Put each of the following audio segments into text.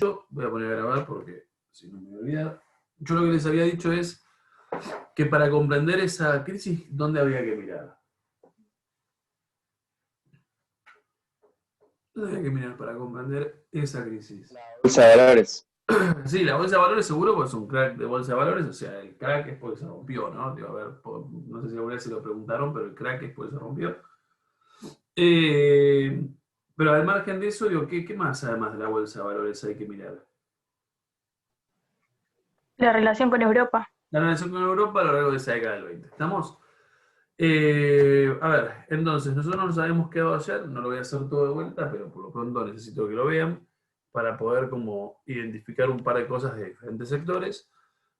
dicho, voy a poner a grabar porque si no me voy a olvidar. Yo lo que les había dicho es que para comprender esa crisis, ¿dónde había que mirar? ¿Dónde había que mirar para comprender esa crisis? Bolsa de valores. Sí, la bolsa de valores seguro porque es un crack de bolsa de valores, o sea, el crack es porque se rompió, ¿no? Digo, a ver, no sé si alguna vez se lo preguntaron, pero el crack es porque se rompió. Eh, pero al margen de eso, digo, ¿qué más además de la bolsa de valores hay que mirar? La relación con Europa. La relación con Europa a lo largo de esa década del 20. ¿Estamos? A ver, entonces, nosotros nos habíamos quedado ayer, no lo voy a hacer todo de vuelta, pero por lo pronto necesito que lo vean para poder como identificar un par de cosas de diferentes sectores.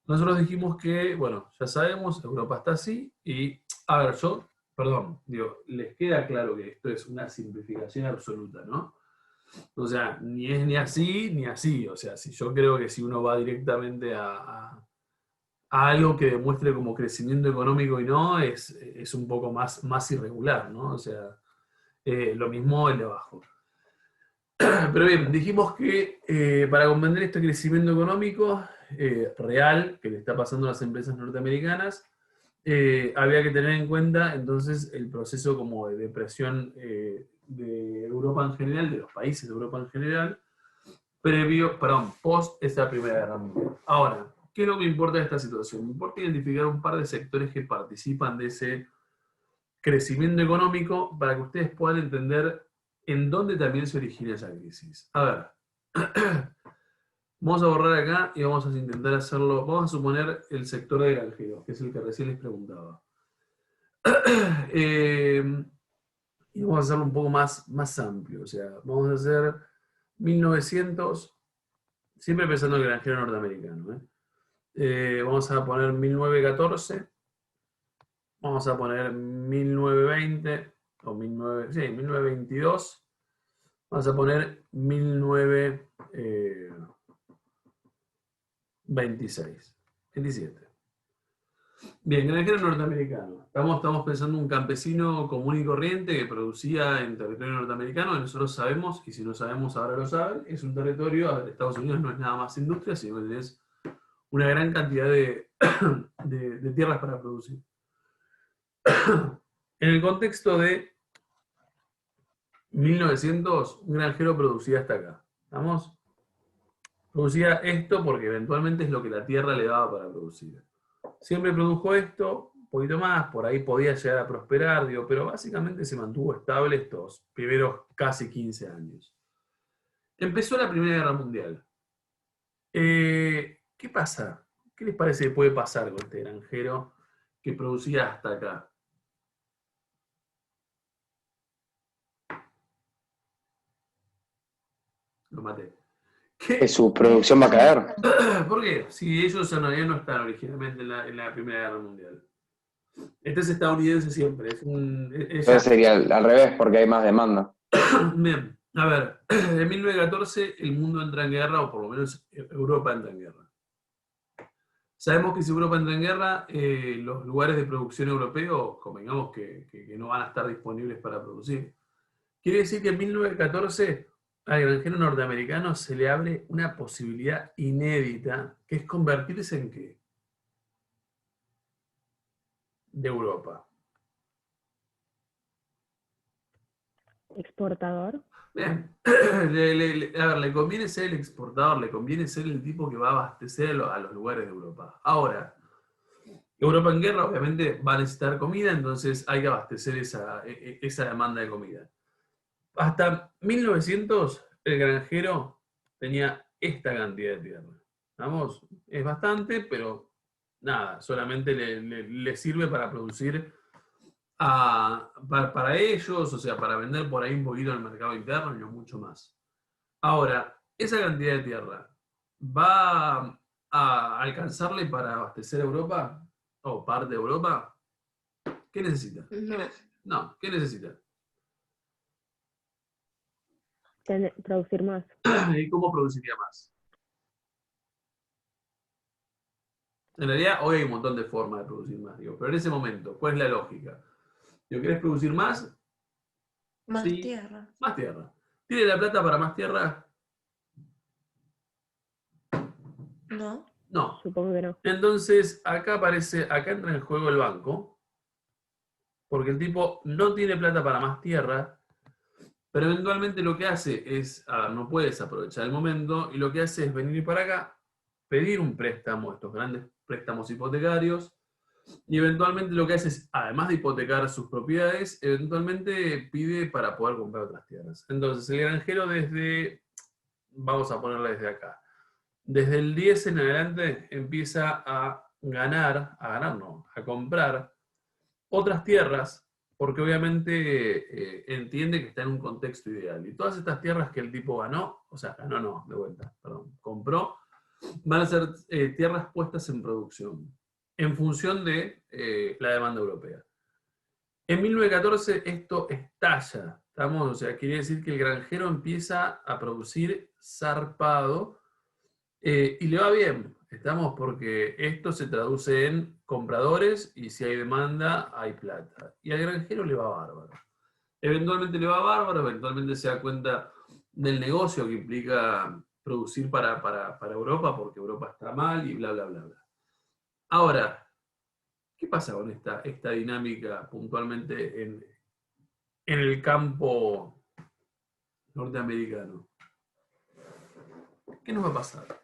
Nosotros dijimos que, bueno, ya sabemos, Europa está así y, a ver, perdón, digo, les queda claro que esto es una simplificación absoluta, ¿no? O sea, ni es ni así ni así. O sea, si yo creo que si uno va directamente a algo que demuestre como crecimiento económico y no, es un poco más irregular, ¿no? O sea, lo mismo el de abajo. Pero bien, dijimos que para comprender este crecimiento económico real que le está pasando a las empresas norteamericanas, había que tener en cuenta entonces el proceso como de depresión de Europa en general, de los países de Europa en general, post esta Primera Guerra Mundial. Ahora, ¿qué es lo que importa de esta situación? Me importa identificar un par de sectores que participan de ese crecimiento económico para que ustedes puedan entender en dónde también se origina esa crisis. A ver, vamos a borrar acá y vamos a intentar hacerlo. Vamos a suponer el sector de granjeros, que es el que recién les preguntaba. Y vamos a hacerlo un poco más amplio. O sea, vamos a hacer 1900, siempre pensando en el granjero norteamericano. Vamos a poner 1914, vamos a poner 1920, o 1922, vamos a poner 1926, 27. Bien, granjero norteamericano. Estamos pensando en un campesino común y corriente que producía en territorio norteamericano, que nosotros sabemos, y si no sabemos ahora lo saben, es un territorio, a ver, Estados Unidos no es nada más industria, sino que es una gran cantidad de tierras para producir. En el contexto de 1900, un granjero producía hasta acá. ¿Estamos? Producía esto porque eventualmente es lo que la tierra le daba para producir. Siempre produjo esto, un poquito más, por ahí podía llegar a prosperar, digo, pero básicamente se mantuvo estable estos primeros casi 15 años. Empezó la Primera Guerra Mundial. ¿Qué pasa? ¿Qué les parece que puede pasar con este granjero que producía hasta acá? Lo maté. Que su producción va a caer. ¿Por qué? Si ellos en realidad no están originalmente en la Primera Guerra Mundial. Este es estadounidense siempre. Entonces sería al revés, porque hay más demanda. Bien, a ver, en 1914 el mundo entra en guerra, o por lo menos Europa entra en guerra. Sabemos que si Europa entra en guerra, los lugares de producción europeos, convengamos que no van a estar disponibles para producir. Quiere decir que en 1914 al granjero norteamericano se le abre una posibilidad inédita, que es convertirse en ¿qué? De Europa. Exportador. Bien. A ver, le conviene ser el exportador, le conviene ser el tipo que va a abastecer a los lugares de Europa. Ahora, Europa en guerra obviamente va a necesitar comida, entonces hay que abastecer esa demanda de comida. Hasta 1900 el granjero tenía esta cantidad de tierra. Vamos, es bastante, pero nada, solamente le sirve para producir para ellos, o sea, para vender por ahí un poquito en el mercado interno y no mucho más. Ahora, esa cantidad de tierra va a alcanzarle para abastecer a Europa o parte de Europa. ¿Qué necesita? No. No, ¿qué necesita? Producir más. ¿Y cómo produciría más? En realidad, hoy hay un montón de formas de producir más, digo, pero en ese momento, ¿cuál es la lógica? Digo, ¿querés producir más? Más Sí, tierra. más tierra. ¿Tiene la plata para más tierra? No. No. Supongo que no. Entonces, acá entra en juego el banco, porque el tipo no tiene plata para más tierra, pero eventualmente lo que hace es, no puedes aprovechar el momento, y lo que hace es venir para acá, pedir un préstamo, estos grandes préstamos hipotecarios, y eventualmente lo que hace es, además de hipotecar sus propiedades, eventualmente pide para poder comprar otras tierras. Entonces, el granjero vamos a ponerla desde acá, desde el 10 en adelante empieza a comprar otras tierras, porque obviamente entiende que está en un contexto ideal. Y todas estas tierras que el tipo compró, van a ser tierras puestas en producción, en función de la demanda europea. En 1914 esto estalla, ¿estamos? O sea, quiere decir que el granjero empieza a producir zarpado, y le va bien, estamos, porque esto se traduce en compradores y si hay demanda, hay plata. Y al granjero le va bárbaro. Eventualmente le va bárbaro, eventualmente se da cuenta del negocio que implica producir para Europa, porque Europa está mal y bla, bla, bla, bla. Ahora, ¿qué pasa con esta dinámica puntualmente en el campo norteamericano? ¿Qué nos va a pasar?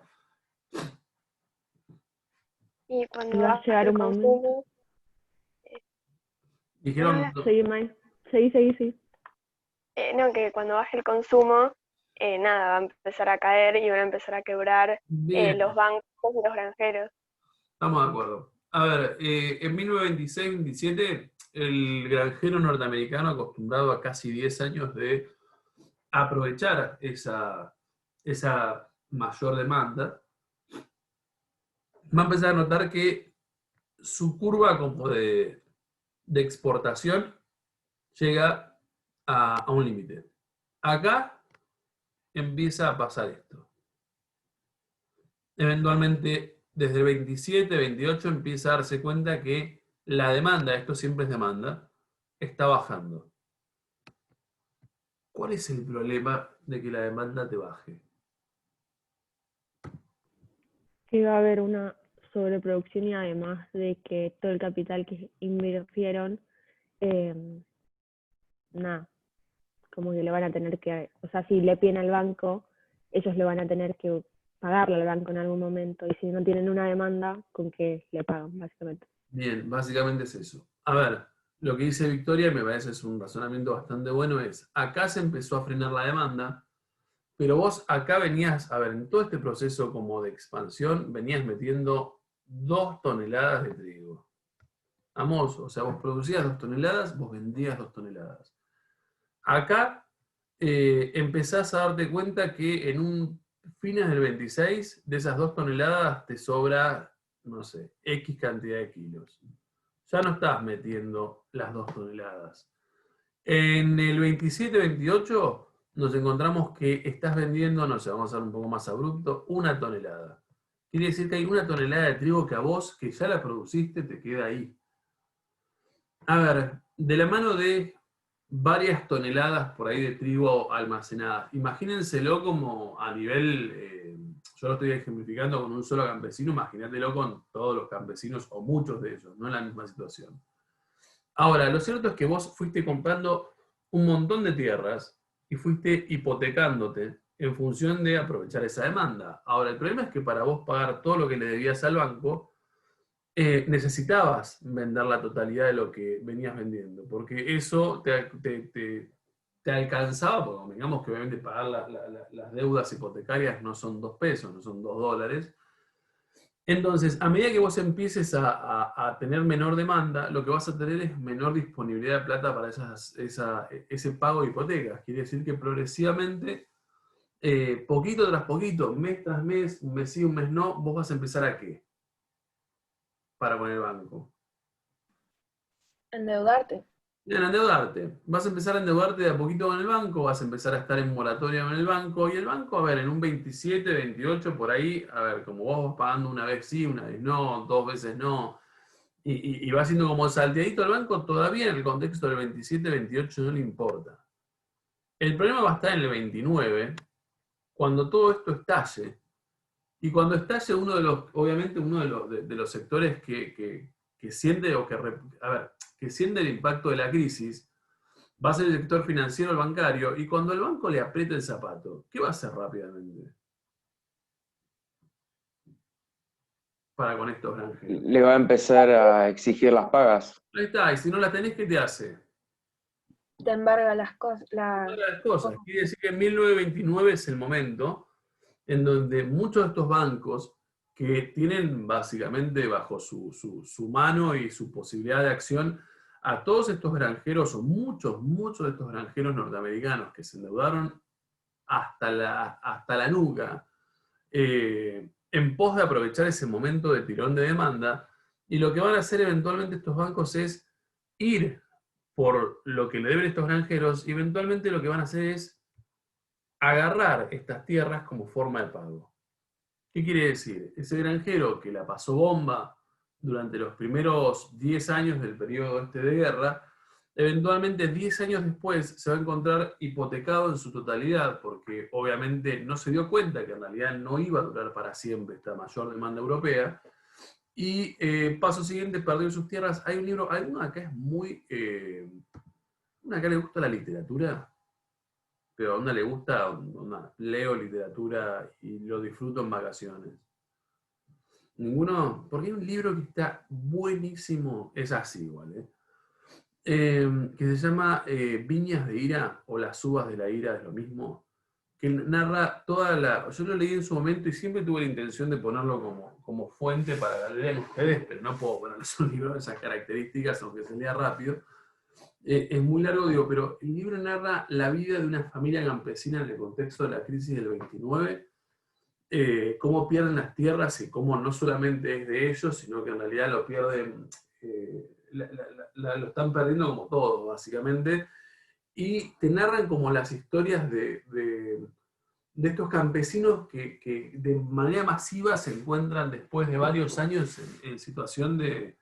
Y cuando Y va a baja llegar el un momento. consumo, Dijeron, Seguí, May. Seguí. no, que cuando baje el consumo, nada, va a empezar a caer y van a empezar a quebrar bien, los bancos y los granjeros. estamos de acuerdo. A ver, en 1926-27, el granjero norteamericano, acostumbrado a casi 10 años de aprovechar esa mayor demanda, va a empezar a notar que su curva como de exportación llega a un límite. Acá empieza a pasar esto. Eventualmente, desde el 27, 28, empieza a darse cuenta que la demanda, esto siempre es demanda, está bajando. ¿Cuál es el problema de que la demanda te baje? Que va a haber una sobreproducción y además de que todo el capital que invirtieron, nada, como que le van a tener que, o sea, si le piden al banco, ellos le van a tener que pagarle al banco en algún momento, y si no tienen una demanda, ¿con qué le pagan, básicamente? Bien, básicamente es eso. A ver, lo que dice Victoria, me parece es un razonamiento bastante bueno, es, acá se empezó a frenar la demanda, pero vos acá venías, a ver, en todo este proceso como de expansión, venías metiendo 2 toneladas de trigo. Vamos, o sea, vos producías 2 toneladas, vos vendías 2 toneladas. Acá empezás a darte cuenta que fines del 26, de esas 2 toneladas te sobra, no sé, X cantidad de kilos. Ya no estás metiendo las 2 toneladas. En el 27-28 nos encontramos que estás vendiendo, no sé, vamos a ser un poco más abrupto, 1 tonelada. Quiere decir que hay 1 tonelada de trigo que a vos, que ya la produciste, te queda ahí. A ver, de la mano de varias toneladas por ahí de trigo almacenadas, imagínenselo como a nivel, yo lo estoy ejemplificando con un solo campesino, imagínatelo con todos los campesinos o muchos de ellos, no en la misma situación. Ahora, lo cierto es que vos fuiste comprando un montón de tierras y fuiste hipotecándote en función de aprovechar esa demanda. Ahora, el problema es que para vos pagar todo lo que le debías al banco, necesitabas vender la totalidad de lo que venías vendiendo, porque eso te alcanzaba, porque digamos que obviamente pagar las deudas hipotecarias no son 2 pesos, no son 2 dólares. Entonces, a medida que vos empieces a tener menor demanda, lo que vas a tener es menor disponibilidad de plata para ese pago de hipotecas. Quiere decir que progresivamente, poquito tras poquito, mes tras mes, un mes sí, un mes no, vos vas a empezar ¿a qué? Para con el banco. Endeudarte. Bien, endeudarte. Vas a empezar a endeudarte de a poquito con el banco, vas a empezar a estar en moratoria con el banco, y el banco, a ver, en un 27, 28, por ahí, a ver, como vos vas pagando una vez sí, una vez no, 2 veces no, y va haciendo como salteadito al banco, todavía en el contexto del 27, 28 no le importa. El problema va a estar en el 29, cuando todo esto estalle, Y cuando estalle uno de los, obviamente uno de los sectores que siente que siente el impacto de la crisis, va a ser el sector financiero, el bancario, y cuando el banco le apriete el zapato, ¿qué va a hacer rápidamente para con estos granjeros? Le va a empezar a exigir las pagas. Ahí está, y si no las tenés, ¿qué te hace? Te embarga las cosas. Una de las cosas. Quiere decir que en 1929 es el momento en donde muchos de estos bancos que tienen básicamente bajo su mano y su posibilidad de acción a todos estos granjeros, o muchos de estos granjeros norteamericanos que se endeudaron hasta la nuca, en pos de aprovechar ese momento de tirón de demanda, y lo que van a hacer eventualmente estos bancos es ir por lo que le deben estos granjeros, y eventualmente lo que van a hacer es agarrar estas tierras como forma de pago. ¿Qué quiere decir? Ese granjero que la pasó bomba durante los primeros 10 años del periodo este de guerra, eventualmente 10 años después se va a encontrar hipotecado en su totalidad, porque obviamente no se dio cuenta que en realidad no iba a durar para siempre esta mayor demanda europea, y paso siguiente perdió sus tierras. Hay un libro, hay uno acá es muy... una acá le gusta la literatura, pero a una le gusta, leo literatura y lo disfruto en vacaciones. ¿Ninguno? Porque hay un libro que está buenísimo, es así igual, que se llama Viñas de Ira, o Las Uvas de la Ira, es lo mismo, que narra toda la... Yo lo leí en su momento y siempre tuve la intención de ponerlo como fuente para leer ustedes, pero no puedo ponerles un libro de esas características, aunque se lea rápido. Es muy largo, digo, pero el libro narra la vida de una familia campesina en el contexto de la crisis del 29, cómo pierden las tierras y cómo no solamente es de ellos, sino que en realidad lo pierden, lo están perdiendo como todo, básicamente, y te narran como las historias de estos campesinos que de manera masiva se encuentran después de varios años en situación de,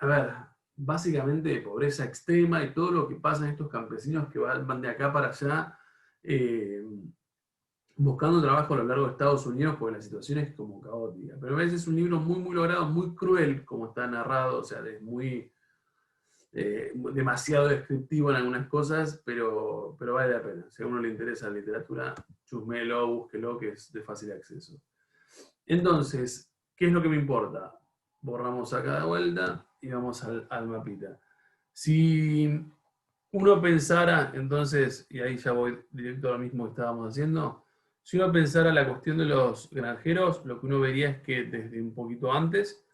a ver, básicamente de pobreza extrema, y todo lo que pasa en estos campesinos que van de acá para allá buscando trabajo a lo largo de Estados Unidos, porque la situación es como caótica. Pero a veces es un libro muy, muy logrado, muy cruel como está narrado, o sea, es muy demasiado descriptivo en algunas cosas, pero vale la pena. Si a uno le interesa la literatura, chusmelo, búsquelo, que es de fácil acceso. Entonces, ¿qué es lo que me importa? Borramos acá de vuelta y vamos al mapita. Si uno pensara, entonces, y ahí ya voy directo a lo mismo que estábamos haciendo, si uno pensara la cuestión de los granjeros, lo que uno vería es que desde un poquito antes,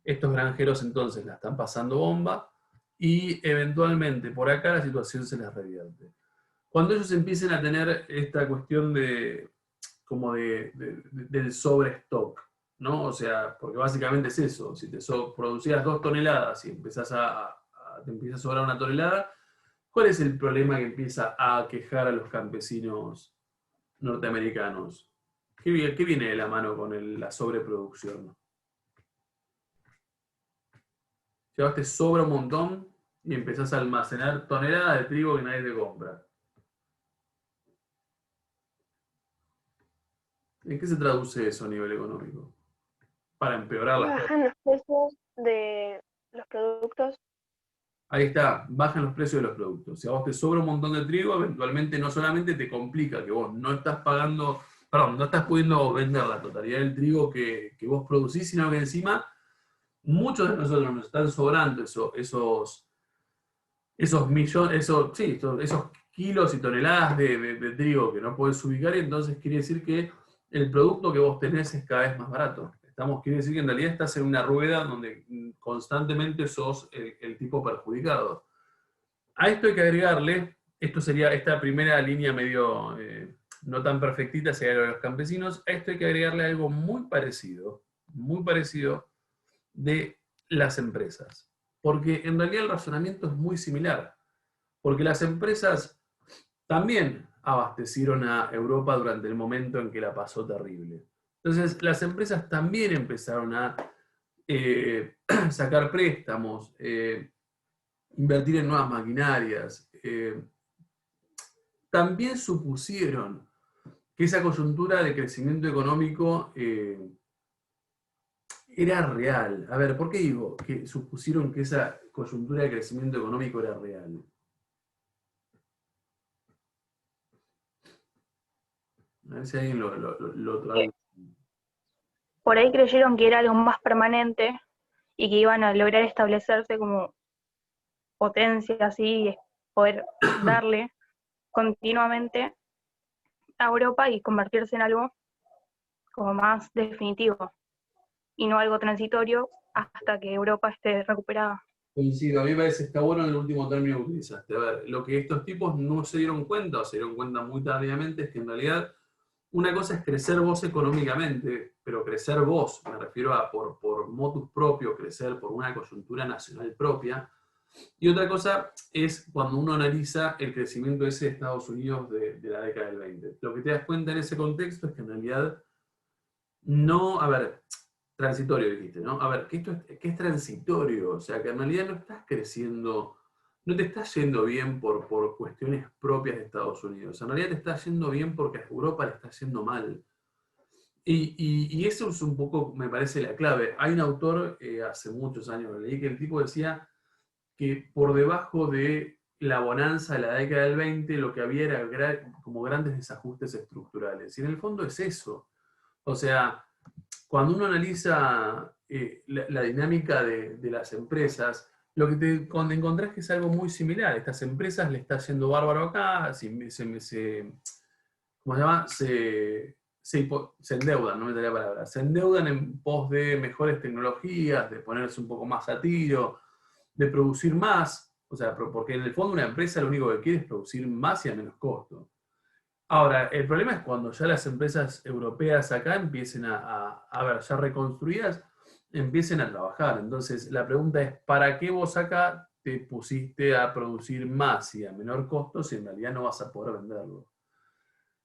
estos granjeros entonces la están pasando bomba, y eventualmente por acá la situación se les revierte. Cuando ellos empiecen a tener esta cuestión del sobrestock, ¿no? O sea, porque básicamente es eso, si te producías 2 toneladas y te empieza a sobrar 1 tonelada, ¿cuál es el problema que empieza a aquejar a los campesinos norteamericanos? ¿Qué viene de la mano con la sobreproducción? Llevaste sobra un montón y empezás a almacenar toneladas de trigo que nadie te compra. ¿En qué se traduce eso a nivel económico? Para empeorar las cosas. Bajan los precios de los productos. Ahí está, bajan los precios de los productos. Si a vos te sobra un montón de trigo, eventualmente no solamente te complica que vos no estás pudiendo vender la totalidad del trigo que vos producís, sino que encima muchos de nosotros nos están sobrando esos kilos y toneladas de trigo que no podés ubicar, y entonces quiere decir que el producto que vos tenés es cada vez más barato. Quiere decir que en realidad estás en una rueda donde constantemente sos el tipo perjudicado. A esto hay que agregarle, esto sería esta primera línea medio no tan perfectita, sería lo de los campesinos. A esto hay que agregarle algo muy parecido de las empresas. Porque en realidad el razonamiento es muy similar. Porque las empresas también abastecieron a Europa durante el momento en que la pasó terrible. Entonces, las empresas también empezaron a sacar préstamos, invertir en nuevas maquinarias. También supusieron que esa coyuntura de crecimiento económico era real. A ver, ¿por qué digo que supusieron que esa coyuntura de crecimiento económico era real? A ver si alguien lo trae. Por ahí creyeron que era algo más permanente y que iban a lograr establecerse como potencia así, y poder darle continuamente a Europa y convertirse en algo como más definitivo y no algo transitorio hasta que Europa esté recuperada. Coincido, a mí me parece que está bueno el último término que utilizaste. A ver, lo que estos tipos no se dieron cuenta, o se dieron cuenta muy tardíamente, es que en realidad una cosa es crecer vos económicamente, pero crecer vos, me refiero a por motus propio, crecer por una coyuntura nacional propia. Y otra cosa es cuando uno analiza el crecimiento ese de Estados Unidos de la década del 20. Lo que te das cuenta en ese contexto es que en realidad no, a ver, transitorio dijiste, ¿no? A ver, que es transitorio, o sea, que en realidad no estás creciendo, no te está yendo bien por cuestiones propias de Estados Unidos, en realidad te está yendo bien porque a Europa le está yendo mal. Y eso es un poco, me parece, la clave. Hay un autor, hace muchos años, leí que el tipo decía que por debajo de la bonanza de la década del 20 lo que había era como grandes desajustes estructurales. Y en el fondo es eso. O sea, cuando uno analiza la dinámica de las empresas, lo que te encontrás que es algo muy similar. Estas empresas le está yendo bárbaro acá, ¿cómo se llama? Se endeudan, no me sale la palabra. Se endeudan en pos de mejores tecnologías, de ponerse un poco más a tiro, de producir más. O sea, porque en el fondo una empresa lo único que quiere es producir más y a menos costo. Ahora, el problema es cuando ya las empresas europeas acá empiecen a ver, ya reconstruidas, empiecen a trabajar. Entonces, la pregunta es, ¿para qué vos acá te pusiste a producir más y a menor costo si en realidad no vas a poder venderlo?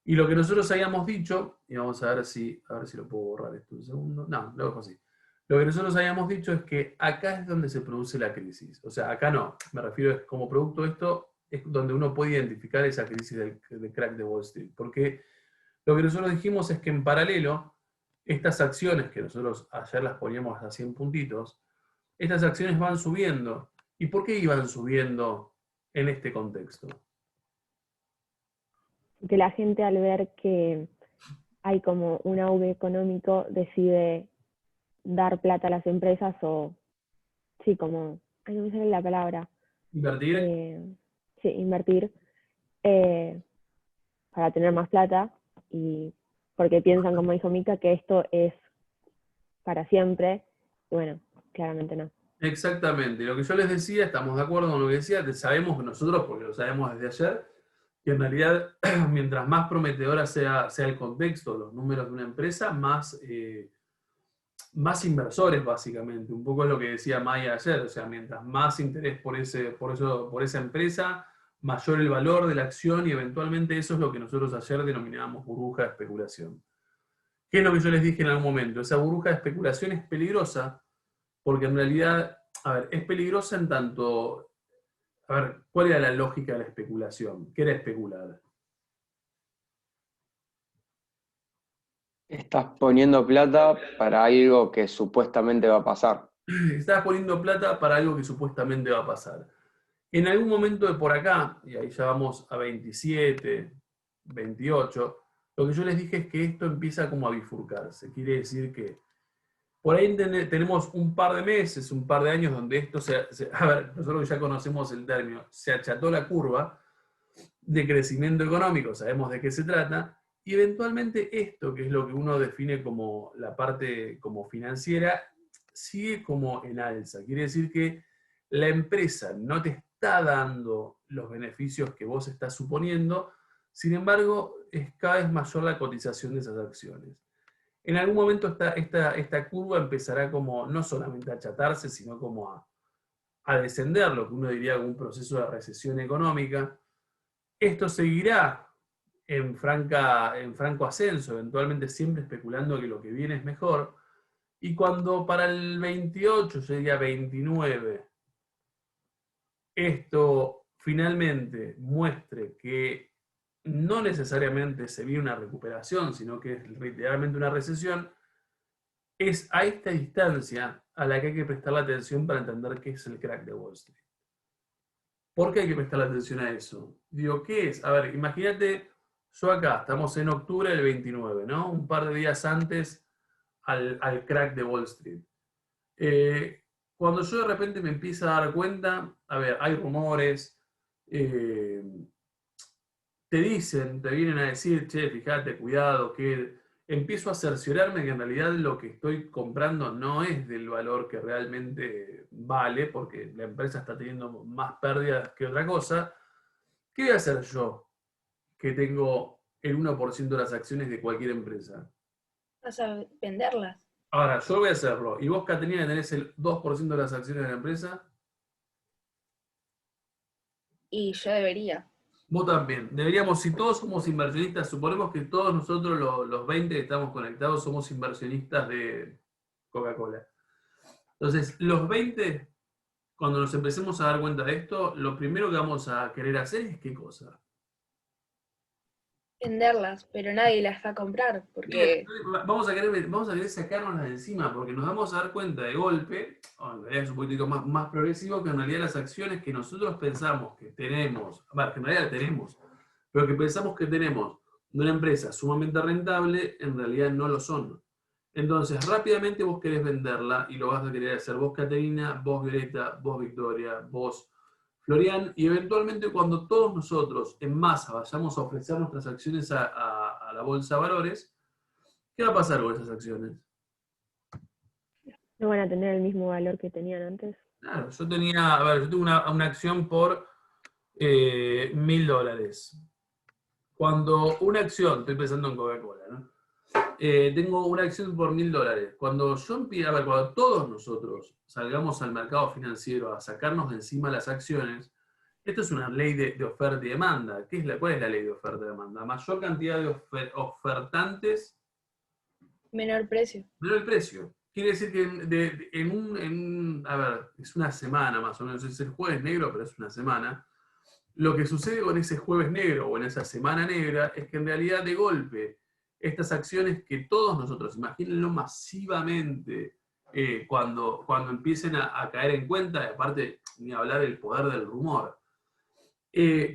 Y lo que nosotros habíamos dicho, y vamos a ver si lo puedo borrar esto un segundo. No, lo dejo así. Lo que nosotros habíamos dicho es que acá es donde se produce la crisis. O sea, acá no, me refiero a como producto de esto, es donde uno puede identificar esa crisis del crack de Wall Street. Porque lo que nosotros dijimos es que en paralelo, estas acciones que nosotros ayer las poníamos a 100 puntitos, estas acciones van subiendo. ¿Y por qué iban subiendo en este contexto? Que la gente al ver que hay como un auge económico decide dar plata a las empresas o, sí, como, ay, no me sale la palabra, Invertir. sí, invertir para tener más plata y porque piensan, como dijo Mica, que esto es para siempre, y bueno, claramente no. Exactamente. Lo que yo les decía, estamos de acuerdo con lo que decía, sabemos nosotros, porque lo sabemos desde ayer, que en realidad mientras más prometedora sea el contexto, los números de una empresa, más inversores básicamente. Un poco es lo que decía Maya ayer, o sea, mientras más interés por esa empresa, mayor el valor de la acción y eventualmente eso es lo que nosotros ayer denominábamos burbuja de especulación. ¿Qué es lo que yo les dije en algún momento? Esa burbuja de especulación es peligrosa porque en realidad, a ver, es peligrosa en tanto, a ver, ¿cuál era la lógica de la especulación? ¿Qué era especular? Estás poniendo plata para algo que supuestamente va a pasar. Estabas poniendo plata para algo que supuestamente va a pasar. En algún momento de por acá, y ahí ya vamos a 27, 28, lo que yo les dije es que esto empieza como a bifurcarse. Quiere decir que por ahí tenemos un par de meses, un par de años donde esto a ver, nosotros ya conocemos el término, se acható la curva de crecimiento económico, sabemos de qué se trata, y eventualmente esto, que es lo que uno define como la parte como financiera, sigue como en alza. Quiere decir que la empresa no te está dando los beneficios que vos estás suponiendo, sin embargo, es cada vez mayor la cotización de esas acciones. En algún momento esta curva empezará como no solamente a achatarse, sino como a descender, lo que uno diría como un proceso de recesión económica. Esto seguirá en franco ascenso, eventualmente siempre especulando que lo que viene es mejor. Y cuando para el 28, yo diría 29, esto finalmente muestre que no necesariamente se viene una recuperación, sino que es literalmente una recesión, es a esta distancia a la que hay que prestar la atención para entender qué es el crack de Wall Street. ¿Por qué hay que prestar atención a eso? Digo, ¿qué es? A ver, imagínate, yo acá, estamos en octubre del 29, ¿no? Un par de días antes al crack de Wall Street. Cuando yo de repente me empiezo a dar cuenta, a ver, hay rumores, te dicen, te vienen a decir, che, fíjate, cuidado, que empiezo a cerciorarme que en realidad lo que estoy comprando no es del valor que realmente vale, porque la empresa está teniendo más pérdidas que otra cosa. ¿Qué voy a hacer yo que tengo el 1% de las acciones de cualquier empresa? Vas a venderlas. Ahora, yo voy a hacerlo. ¿Y vos, Caterina, tenés el 2% de las acciones de la empresa? Y yo debería. Vos también. Deberíamos, si todos somos inversionistas, suponemos que todos nosotros, los 20 que estamos conectados, somos inversionistas de Coca-Cola. Entonces, los 20, cuando nos empecemos a dar cuenta de esto, lo primero que vamos a querer hacer es ¿qué cosa? Venderlas, pero nadie las va a comprar, porque Vamos a querer sacarnos de encima, porque nos vamos a dar cuenta de golpe, en realidad es un poquito más progresivo, que en realidad las acciones que nosotros pensamos que tenemos, que en realidad tenemos, pero que pensamos que tenemos de una empresa sumamente rentable, en realidad no lo son. Entonces, rápidamente vos querés venderla y lo vas a querer hacer vos, Caterina, vos, Violeta, vos, Victoria, vos, Florian, y eventualmente cuando todos nosotros en masa vayamos a ofrecer nuestras acciones a la bolsa de valores, ¿qué va a pasar con esas acciones? No van a tener el mismo valor que tenían antes. Claro, yo tengo una acción por $1.000. Cuando una acción, estoy pensando en Coca-Cola, ¿no? Tengo una acción por $1.000. Cuando cuando todos nosotros salgamos al mercado financiero a sacarnos de encima las acciones, esto es una ley de oferta y demanda. ¿Cuál es la ley de oferta y demanda? Mayor cantidad de ofertantes, menor precio. menor el precio. Quiere decir que a ver, es una semana más o menos, es el jueves negro, pero es una semana. Lo que sucede con ese jueves negro o en esa semana negra es que en realidad de golpe estas acciones que todos nosotros, imagínenlo masivamente, cuando empiecen a caer en cuenta, y aparte ni hablar del poder del rumor,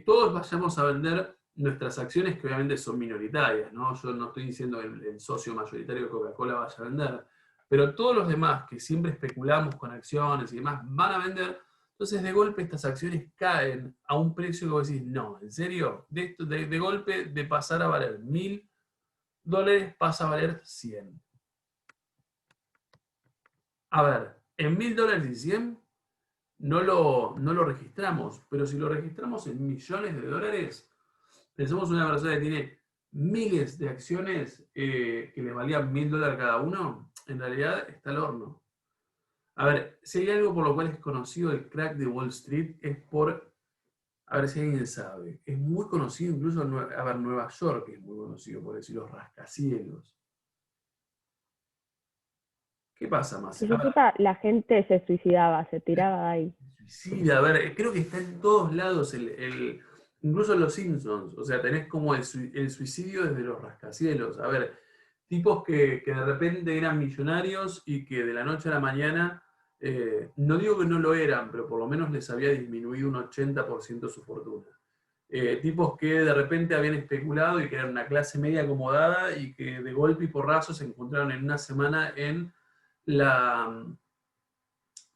todos vayamos a vender nuestras acciones que obviamente son minoritarias, ¿no? Yo no estoy diciendo el socio mayoritario de Coca-Cola vaya a vender, pero todos los demás que siempre especulamos con acciones y demás van a vender. Entonces, de golpe, estas acciones caen a un precio que vos decís, no, ¿en serio? De golpe, de pasar a valer $1.000, pasa a valer 100. A ver, en $1.000 y 100 no lo registramos, pero si lo registramos en millones de dólares, pensamos en una persona que tiene miles de acciones que les valían $1.000 cada uno, en realidad está al horno. A ver, si hay algo por lo cual es conocido el crack de Wall Street, es por, a ver si alguien sabe, es muy conocido incluso, Nueva York es muy conocido por decir los rascacielos. ¿Qué pasa más? Que yo sepa, la gente se suicidaba, se tiraba ahí. Suicida, a ver, creo que está en todos lados, incluso en los Simpsons, o sea, tenés como el suicidio desde los rascacielos. A ver, tipos que de repente eran millonarios y que de la noche a la mañana, no digo que no lo eran, pero por lo menos les había disminuido un 80% su fortuna. Tipos que de repente habían especulado y que eran una clase media acomodada y que de golpe y porrazo se encontraron en una semana en la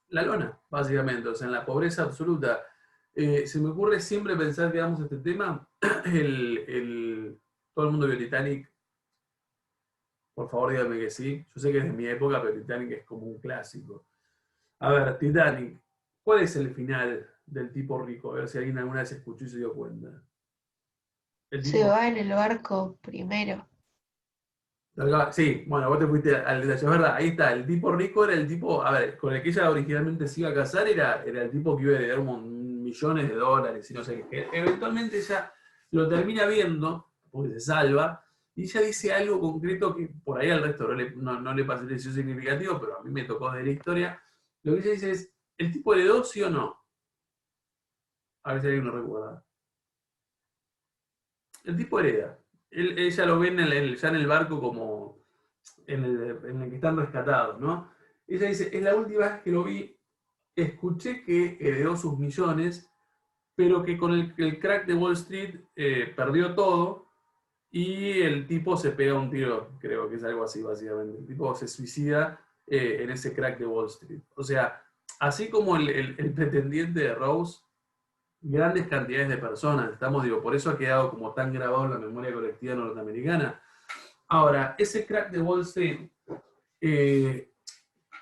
lona, básicamente, o sea, en la pobreza absoluta. Se me ocurre siempre pensar que damos este tema, todo el mundo vio Titanic. Por favor, díganme que sí. Yo sé que es de mi época, pero Titanic es como un clásico. A ver, Titanic, ¿cuál es el final del tipo rico? A ver si alguien alguna vez escuchó y se dio cuenta. Se va en el barco primero. Sí, bueno, vos te fuiste al detalle, es verdad, ahí está, el tipo rico era el tipo, a ver, con el que ella originalmente se iba a casar, era el tipo que iba a heredar millones de dólares y no sé qué. Eventualmente ella lo termina viendo, porque se salva, y ella dice algo concreto que por ahí al resto no le pareció significativo, pero a mí me tocó de la historia. Lo que ella dice es, ¿el tipo heredó sí o no? A ver si alguien lo recuerda. el tipo hereda. Ella lo ve ya en el barco como en el que están rescatados, ¿no? Ella dice, es la última vez que lo vi, escuché que heredó sus millones, pero que con el crack de Wall Street perdió todo y el tipo se pega un tiro, creo que es algo así básicamente. El tipo se suicida en ese crack de Wall Street. O sea, así como el pretendiente de Rose, grandes cantidades de personas, por eso ha quedado como tan grabado en la memoria colectiva norteamericana. Ahora, ese crack de Wall Street,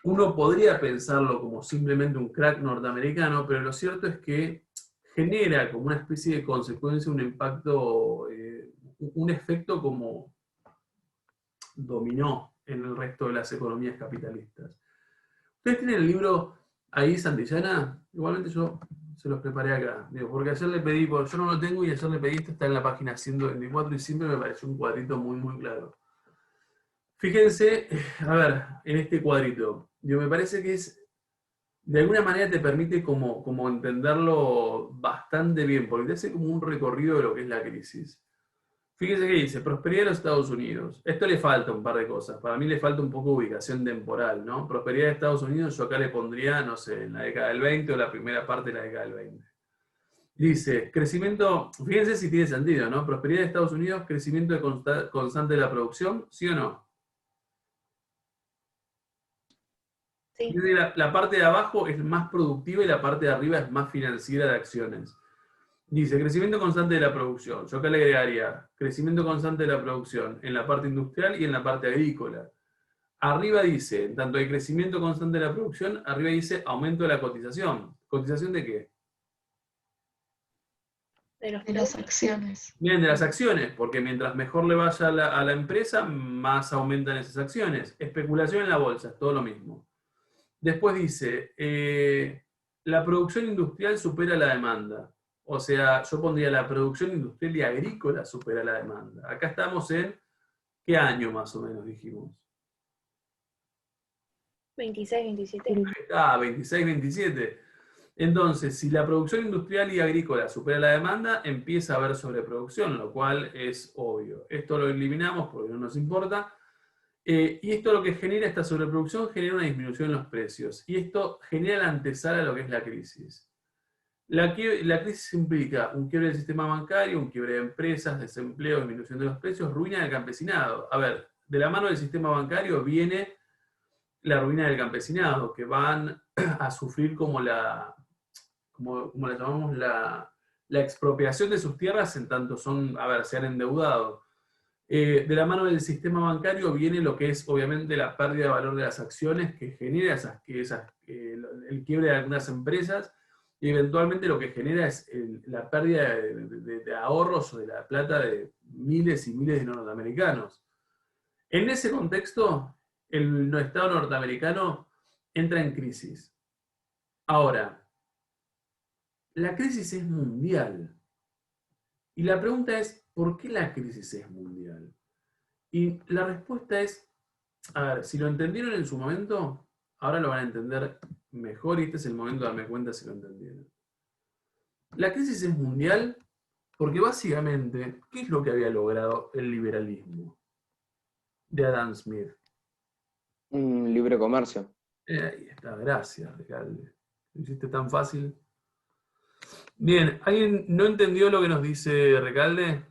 uno podría pensarlo como simplemente un crack norteamericano, pero lo cierto es que genera como una especie de consecuencia un impacto, un efecto como dominó en el resto de las economías capitalistas. ¿Ustedes tienen el libro ahí, Santillana? Igualmente yo se los preparé acá, porque ayer le pedí, yo no lo tengo y ayer le pedí, esto está en la página 124 y siempre me pareció un cuadrito muy, muy claro. Fíjense, a ver, en este cuadrito, me parece que de alguna manera te permite como entenderlo bastante bien, porque te hace como un recorrido de lo que es la crisis. Fíjense que dice, prosperidad de los Estados Unidos. Esto le falta un par de cosas. Para mí le falta un poco de ubicación temporal, ¿no? Prosperidad de Estados Unidos, yo acá le pondría, no sé, en la década del 20 o la primera parte de la década del 20. Dice, crecimiento, fíjense si tiene sentido, ¿no? Prosperidad de Estados Unidos, crecimiento constante de la producción, ¿sí o no? Sí. La parte de abajo es más productiva y la parte de arriba es más financiera de acciones. Dice, crecimiento constante de la producción. Yo acá le agregaría crecimiento constante de la producción en la parte industrial y en la parte agrícola. Arriba dice, en tanto hay crecimiento constante de la producción, arriba dice aumento de la cotización. ¿Cotización de qué? De las acciones. Bien, de las acciones, porque mientras mejor le vaya a la empresa, más aumentan esas acciones. Especulación en la bolsa, es todo lo mismo. Después dice, la producción industrial supera la demanda. O sea, yo pondría la producción industrial y agrícola supera la demanda. Acá estamos en, ¿qué año más o menos dijimos? 26, 27. Ah, 26, 27. Entonces, si la producción industrial y agrícola supera la demanda, empieza a haber sobreproducción, lo cual es obvio. Esto lo eliminamos porque no nos importa. Y esto lo que genera, esta sobreproducción, genera una disminución en los precios. Y esto genera la antesala de lo que es la crisis. La crisis implica un quiebre del sistema bancario, un quiebre de empresas, desempleo, disminución de los precios, ruina del campesinado. A ver, de la mano del sistema bancario viene la ruina del campesinado, que van a sufrir como la llamamos, la expropiación de sus tierras en tanto se han endeudado. De la mano del sistema bancario viene lo que es obviamente la pérdida de valor de las acciones que genera el quiebre de algunas empresas y eventualmente lo que genera es la pérdida de ahorros o de la plata de miles y miles de norteamericanos. En ese contexto, el Estado norteamericano entra en crisis. Ahora, la crisis es mundial. Y la pregunta es, ¿por qué la crisis es mundial? Y la respuesta es, a ver, si lo entendieron en su momento, ahora lo van a entender mejor y este es el momento de darme cuenta si lo entendieron. La crisis es mundial porque básicamente, ¿qué es lo que había logrado el liberalismo de Adam Smith? Un libre comercio. Ahí está, gracias, Recalde. Lo hiciste tan fácil. Bien, ¿alguien no entendió lo que nos dice Recalde?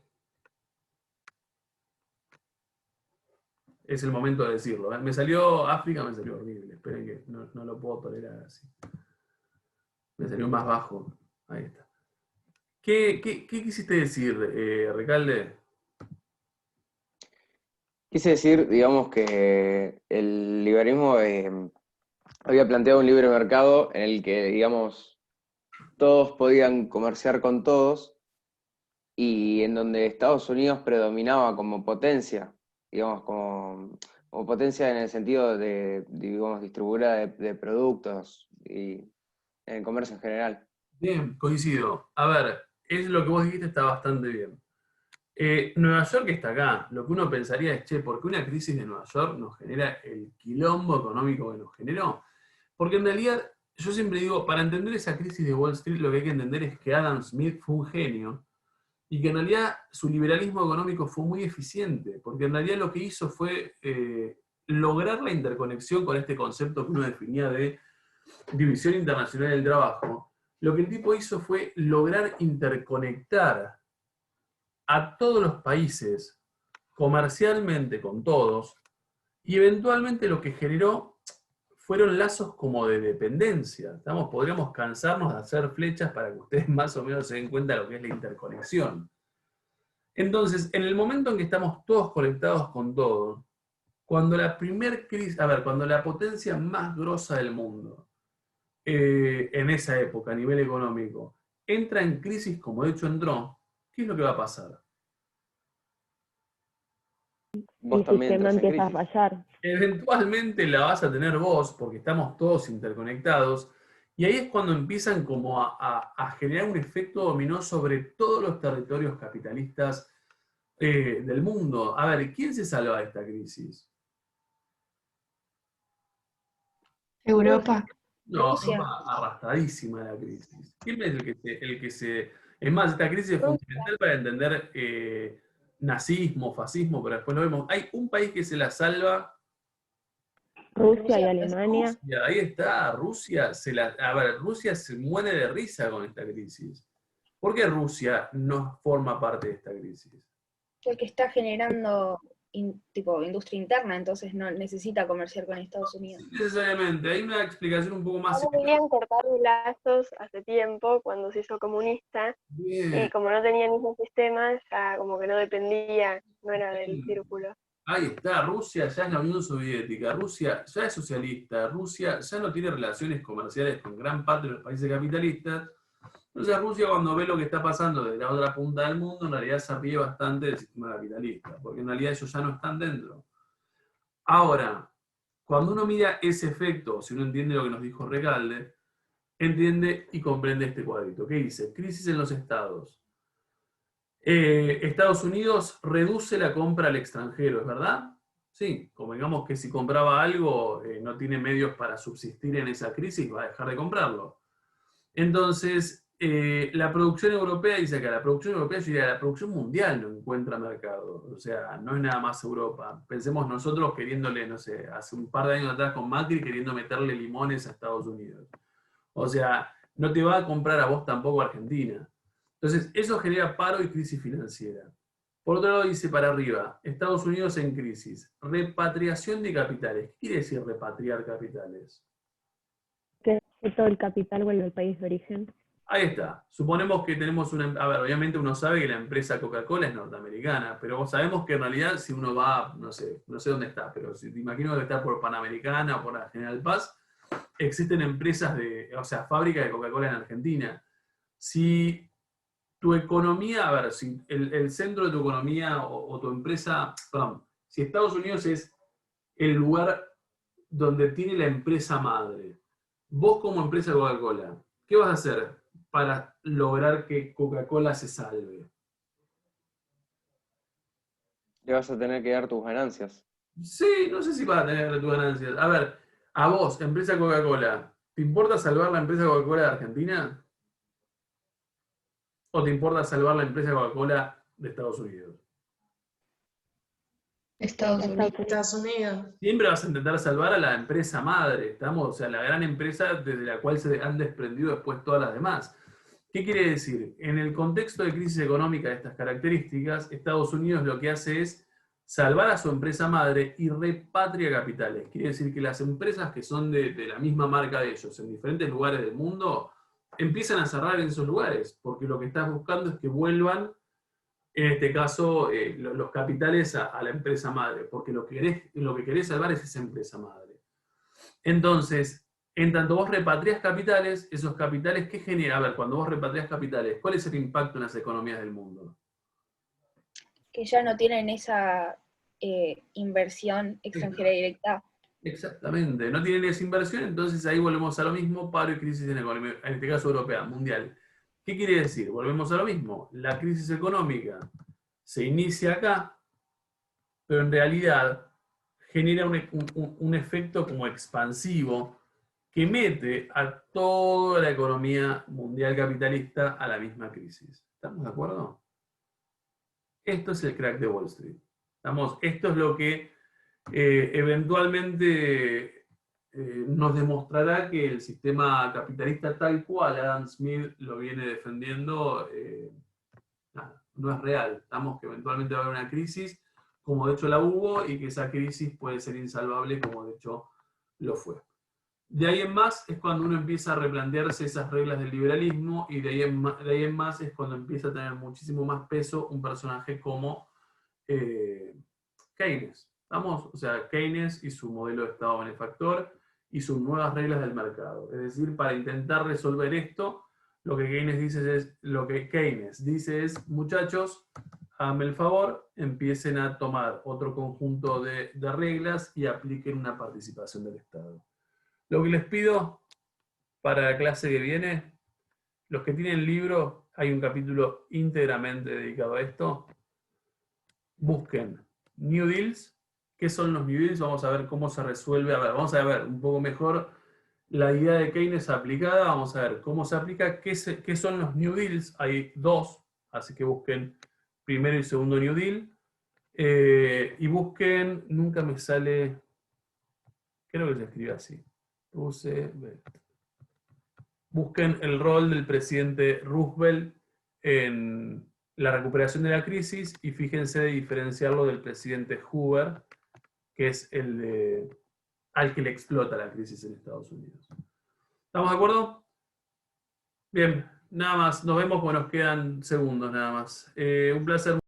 Es el momento de decirlo. Me salió África, me salió horrible. Esperen que no lo puedo tolerar así. Me salió más bajo. Ahí está. ¿Qué quisiste decir, Recalde? Quise decir, digamos, que el liberalismo había planteado un libre mercado en el que, digamos, todos podían comerciar con todos y en donde Estados Unidos predominaba como potencia, digamos, como potencia en el sentido de, digamos, distribuidora de productos y en el comercio en general. Bien, coincido. A ver, es lo que vos dijiste, está bastante bien. Nueva York está acá. Lo que uno pensaría es, ¿por qué una crisis de Nueva York nos genera el quilombo económico que nos generó? Porque en realidad, yo siempre digo, para entender esa crisis de Wall Street, lo que hay que entender es que Adam Smith fue un genio y que en realidad su liberalismo económico fue muy eficiente, porque en realidad lo que hizo fue lograr la interconexión con este concepto que uno definía de división internacional del trabajo. Lo que el tipo hizo fue lograr interconectar a todos los países comercialmente con todos, y eventualmente lo que generó fueron lazos como de dependencia. Podríamos cansarnos de hacer flechas para que ustedes más o menos se den cuenta de lo que es la interconexión. Entonces, en el momento en que estamos todos conectados con todo, cuando la primer crisis, cuando la potencia más grosa del mundo, en esa época, a nivel económico, entra en crisis como de hecho entró, ¿qué es lo que va a pasar? Vos El también sistema entras en empieza a crisis. fallar. Eventualmente la vas a tener vos, porque estamos todos interconectados, y ahí es cuando empiezan como a generar un efecto dominó sobre todos los territorios capitalistas del mundo. A ver, ¿quién se salva de esta crisis? Europa. No, Rusia. Europa arrastradísima la crisis. ¿Quién es el que se... Es más, esta crisis es fundamental para entender nazismo, fascismo, pero después lo vemos. Hay un país que se la salva. Rusia y Rusia, Alemania. Rusia, ahí está, Rusia Rusia se muere de risa con esta crisis. ¿Por qué Rusia no forma parte de esta crisis? porque está generando tipo industria interna, entonces no necesita comerciar con Estados Unidos. No necesariamente, hay una explicación un poco más... Ahora querían cortar lazos hace tiempo, cuando se hizo comunista, Bien, y como no tenía el mismo sistema, ya como que no dependía, no era del círculo. ahí está, Rusia ya es la Unión Soviética, Rusia ya es socialista, Rusia ya no tiene relaciones comerciales con gran parte de los países capitalistas. Entonces Rusia, cuando ve lo que está pasando desde la otra punta del mundo, en realidad se ríe bastante del sistema capitalista, porque en realidad ellos ya no están dentro. Ahora, cuando uno mira ese efecto, si uno entiende lo que nos dijo Recalde, entiende y comprende este cuadrito. ¿Qué dice? Crisis en los estados. Estados Unidos reduce la compra al extranjero, ¿es verdad? Sí, como digamos que si compraba algo, no tiene medios para subsistir en esa crisis, va a dejar de comprarlo. Entonces, la producción europea, dice acá, la producción europea, yo diría, la producción mundial no encuentra mercado. O sea, no es nada más Europa. Pensemos nosotros queriéndole, no sé, hace un par de años atrás con Macri, queriendo meterle limones a Estados Unidos. O sea, no te va a comprar a vos tampoco Argentina. Entonces, eso genera paro y crisis financiera. Por otro lado, dice para arriba, Estados Unidos en crisis. Repatriación de capitales. ¿Qué quiere decir repatriar capitales? Que todo el capital vuelve al país de origen. Ahí está. Suponemos que tenemos una... A ver, obviamente uno sabe que la empresa Coca-Cola es norteamericana, pero sabemos que en realidad si uno va, no sé dónde está, pero si te imagino que está por Panamericana o por la General Paz, existen empresas fábricas de Coca-Cola en Argentina. Si tu economía, a ver, si el centro de tu economía o tu empresa, perdón, si Estados Unidos es el lugar donde tiene la empresa madre, vos como empresa Coca-Cola, ¿qué vas a hacer para lograr que Coca-Cola se salve? Le vas a tener que dar tus ganancias. Sí, no sé si vas a tener tus ganancias. A ver, a vos, empresa Coca-Cola, ¿te importa salvar la empresa Coca-Cola de Argentina? ¿O te importa salvar la empresa Coca-Cola de Estados Unidos? Estados Unidos. Estados Unidos. Siempre vas a intentar salvar a la empresa madre, ¿estamos? O sea, la gran empresa desde la cual se han desprendido después todas las demás. ¿Qué quiere decir? En el contexto de crisis económica de estas características, Estados Unidos lo que hace es salvar a su empresa madre y repatria capitales. Quiere decir que las empresas que son de la misma marca de ellos en diferentes lugares del mundo empiezan a cerrar en esos lugares, porque lo que estás buscando es que vuelvan, en este caso, los capitales a la empresa madre, porque lo que querés salvar es esa empresa madre. Entonces, en tanto vos repatrias capitales, esos capitales, ¿qué genera? A ver, cuando vos repatrias capitales, ¿cuál es el impacto en las economías del mundo? Que ya no tienen esa inversión extranjera directa. Exactamente, no tienen esa inversión, entonces ahí volvemos a lo mismo, paro y crisis en economía, en este caso europea, mundial. ¿Qué quiere decir? Volvemos a lo mismo, la crisis económica se inicia acá, pero en realidad genera un efecto como expansivo que mete a toda la economía mundial capitalista a la misma crisis. ¿Estamos de acuerdo? Esto es el crack de Wall Street. Esto es lo que eventualmente nos demostrará que el sistema capitalista tal cual Adam Smith lo viene defendiendo no es real. Que eventualmente va a haber una crisis, como de hecho la hubo, y que esa crisis puede ser insalvable, como de hecho lo fue. De ahí en más es cuando uno empieza a replantearse esas reglas del liberalismo, y de ahí en más es cuando empieza a tener muchísimo más peso un personaje como Keynes. O sea, Keynes y su modelo de Estado benefactor y sus nuevas reglas del mercado. Es decir, para intentar resolver esto, lo que Keynes dice es, muchachos, háganme el favor, empiecen a tomar otro conjunto de reglas y apliquen una participación del Estado. Lo que les pido para la clase que viene, los que tienen el libro, hay un capítulo íntegramente dedicado a esto. Busquen New Deals. ¿Qué son los New Deals? Vamos a ver cómo se resuelve. Vamos a ver un poco mejor la idea de Keynes aplicada. Vamos a ver cómo se aplica. ¿Qué son los New Deals? Hay dos, así que busquen primero y segundo New Deal. Y busquen, nunca me sale, creo que se escribe así. Busquen el rol del presidente Roosevelt en la recuperación de la crisis y fíjense de diferenciarlo del presidente Hoover, que es al que le explota la crisis en Estados Unidos. ¿Estamos de acuerdo? Bien, nada más. Nos vemos porque nos quedan segundos nada más. Un placer.